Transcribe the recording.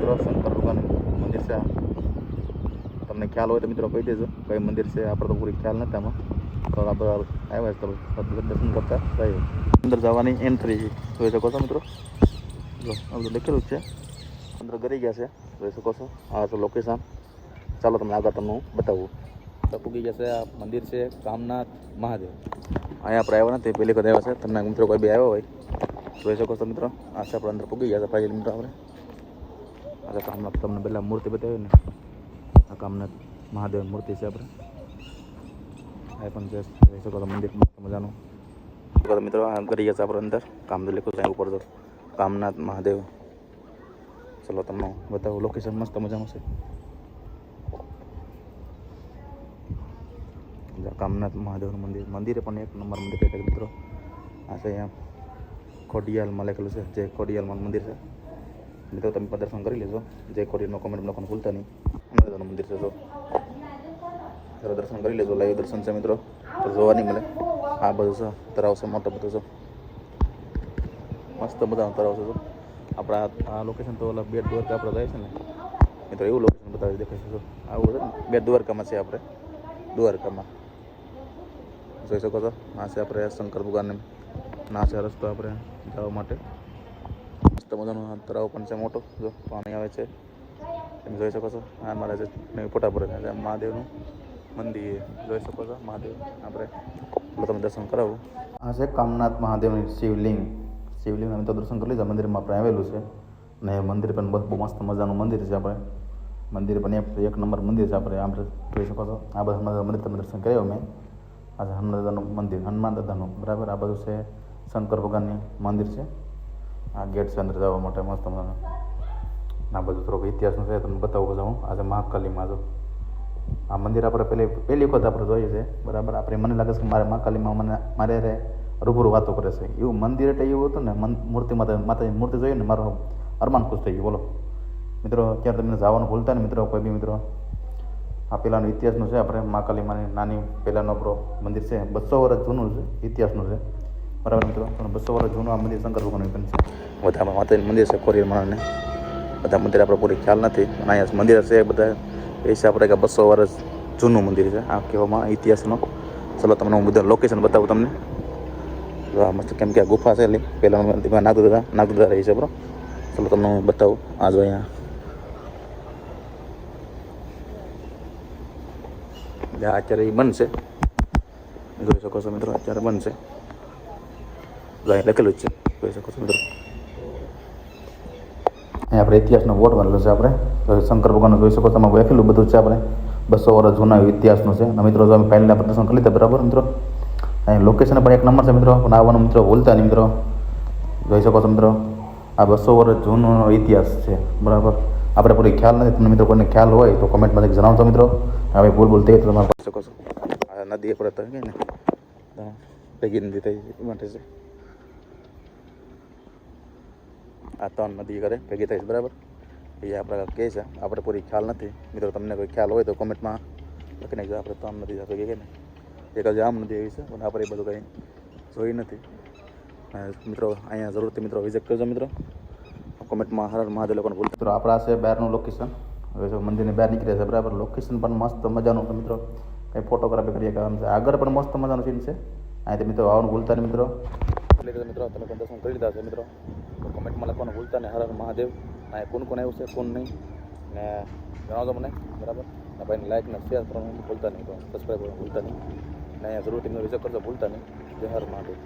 મિત્રો શંકર ભગવાન મંદિર છે તમને ખ્યાલ હોય તો મિત્રો કહી દેજો કઈ મંદિર છે આપણે તો પૂરી ખ્યાલ નથી આમાં તો આપણે આવ્યા તો દર્શન કરતા રહીએ અંદર જવાની એન્ટ્રી જોઈ શકો છો મિત્રો જો આ બધું લખેલું જ છે અંદર ગરી ગયા છે જોઈ શકો છો આ તો લોકેશન ચાલો તમને આગળ તમને હું બતાવું તો પૂગી ગયા છે આ મંદિર છે કામનાથ મહાદેવ અહીંયા આપણે આવ્યા નથી પહેલી વખત આવ્યા છે તમને મિત્રો કોઈ બી આવ્યો હોય જોઈ શકો છો મિત્રો આ છે આપણે અંદર પૂગી ગયા છે ફાઇનલ મિત્રો આપણે આ કામનાથ તમને પહેલાં મૂર્તિ બતાવી ને આ કામનાથ મહાદેવ મૂર્તિ છે આપણે આ પણ છે જોઈ શકો છો મંદિર મસ્ત મજાનું મિત્રો આ કરી ગયા છે આપણે અંદર કામદેવ લખ્યું છે ઉપર જો કામનાથ મહાદેવ ચલો તમને બતાવું લોકેશન મસ્ત મજાનું છે કામનાથ મહાદેવનું મંદિરે પણ એક નંબર મંદિર છે મિત્રો આ છે અહીંયા ખોડિયાલમાં લખેલું છે જે ખોડિયાલમાં મંદિર છે મિત્રો તમે પણ દર્શન કરી લેજો જે ખોડિયાલનો કોમેન્ટ લખવાનું ભૂલતા નહીં અમદાવાદનું મંદિર છે જો જરા દર્શન કરી લેજો લાઈવ દર્શન છે મિત્રો તો જોવા નહીં મળે આ બધું છે તળાવ છે મોટો બધું છે મસ્ત મજાનો તળાવ છે જો આપણા આ લોકેશન તો ઓલા બેટ દ્વારકા આપણે જાય છે ને મિત્રો એવું લોકેશન બતાવી દેખાય છે જો આવું છે ને બેટ દ્વારકામાં છે આપણે દ્વારકામાં જોઈ શકો છો આ છે આપણે શંકર ભગવાનને ના છે રસ્તો આપણે જવા માટે મસ્ત મજાનો તળાવ પણ છે મોટો જો પાણી આવે છે તમે જોઈ શકો છો આ મારા જે નવી ફોટા પર છે મહાદેવનું મંદિર જોઈ શકો છો મહાદેવ આપણે તમે દર્શન કરાવું આ છે કામનાથ મહાદેવની શિવલિંગ અમે તો દર્શન કરી લીધા મંદિરમાં આપણે આવેલું છે ને મંદિર પણ બહુ મસ્ત મજાનું મંદિર છે આપણે મંદિર પણ એક નંબર મંદિર છે આપણે જોઈ શકો છો આ બધા મંદિર તમે દર્શન કર્યો મેં આ હનુમાન દાદાનું મંદિર હનુમાન દાદાનું બરાબર આ બધું છે શંકર ભગવાનની મંદિર છે આ ગેટ છે અંદર જવા માટે મસ્ત મજાનું આ બધું થોડોક ઇતિહાસનું છે તમને બતાવું બધા હું આજે મહાકાલીમાં જો આ મંદિર આપણે પહેલી વખત આપણે જોઈએ છે બરાબર આપણે મને લાગે છે કે મારે મહાકાલીમાં મારે રૂબરૂ વાતો કરે છે એવું મંદિર એટલે એવું હતું ને મૂર્તિ માતાની મૂર્તિ જોઈએ ને મારો અરમાન ખુશ થઈ ગયું બોલો મિત્રો અત્યારે તમને જવાનું ભૂલતા ને મિત્રો કોઈ બી મિત્રો આ પહેલાંનો ઇતિહાસનું છે આપણે મહાકાલીમાની નાની પહેલાંનો આપણો મંદિર છે 200 વર્ષ જૂનું છે ઇતિહાસનું છે બરાબર મિત્રો પણ 200 વર્ષ જૂનું આ મંદિર શંકર ભગવાનનું પણ છે બધા માતાજીનું મંદિર છે ખોડિયારમાંને બધા મંદિર આપણે પૂરી ખ્યાલ નથી અને અહીંયા મંદિર છે બધા એ છે આપણે કે 200 વર્ષ જૂનું મંદિર છે આ કહેવામાં ઇતિહાસનો ચલો તમને હું બધા લોકેશન બતાવું તમને મસ્ત કેમ કે આ ગુફા છે એટલે પહેલાં મંદિરમાં નાગદાદા રહી છે બરો ચલો તમને હું બતાવું આ જો અહીંયા અત્યારે એ બંધ છે જોઈ શકો છો મિત્રો અત્યારે બંધ છે અહીં લખેલું જ છે જોઈ શકો છો મિત્રો અહીંયા આપણે ઇતિહાસનો બોર્ડ બનેલો છે આપણે શંકર ભગવાનનું જોઈ શકો છો તમે લખેલું બધું છે આપણે 200 વર્ષ જૂના ઇતિહાસનું છે અને મિત્રો જો અમે ફાઇનલ આપણે દર્શન કરી લીધા બરાબર મિત્રો અહીં લોકેશન પણ એક નંબર છે મિત્રો પણ આવવાનું મિત્રો ભૂલતા નહીં મિત્રો જોઈ શકો છો મિત્રો આ 200 વર્ષ જૂનો ઇતિહાસ છે બરાબર આપણે પૂરી ખ્યાલ નથી તમને મિત્રો કોઈને ખ્યાલ હોય તો કોમેન્ટમાં જણાવજો મિત્રો હવે ભૂલ થઈ તો તમારે શકો છો આ નદી આપણે તો કે ને ભેગી નદી થઈ માટે છે આ 3 નદી કરે ભેગી થઈ બરાબર એ આપણે કહે છે આપણે પૂરી ખ્યાલ નથી મિત્રો તમને કોઈ ખ્યાલ હોય તો કોમેન્ટમાં લખી નાખજો આપણે 3 નદી ભેગી કે ને એક જ આમ નદી એવી છે પણ આપણે એ બધું કંઈ જોઈ નથી મિત્રો અહીંયા જરૂરથી મિત્રો વિઝિટ કરજો મિત્રો કોમેન્ટમાં હર મહાદેવ લોકોને ભૂલ મિત્રો આપણા છે બહારનું લોકેશન હવે જો મંદિરની બહાર નીકળે છે બરાબર લોકેશન પણ મસ્ત મજાનું છે મિત્રો કંઈ ફોટોગ્રાફી કરીએ કામ છે આગળ પણ મસ્ત મજાનું સીન છે અહીંથી મિત્રો આવવાનું ભૂલતા નહીં મિત્રો એટલે મિત્રો તમે પણ દર્શન કરી લીધા છે મિત્રો તો કોમેન્ટમાં લખવાનું ભૂલતા નહીં હર હર મહાદેવ અહીંયા કોણ કોણ આવ્યું છે કોણ નહીં ને જણાવજો મને બરાબર ને ભાઈને લાઈક ને શેર કરવાનું ભૂલતા નહીં તો સબસ્ક્રાઈબ કરવાનું ભૂલતા નહીં ને અહીંયા જરૂરથી વિઝિટ કરજો ભૂલતા નહીં જય હર મહાદેવ.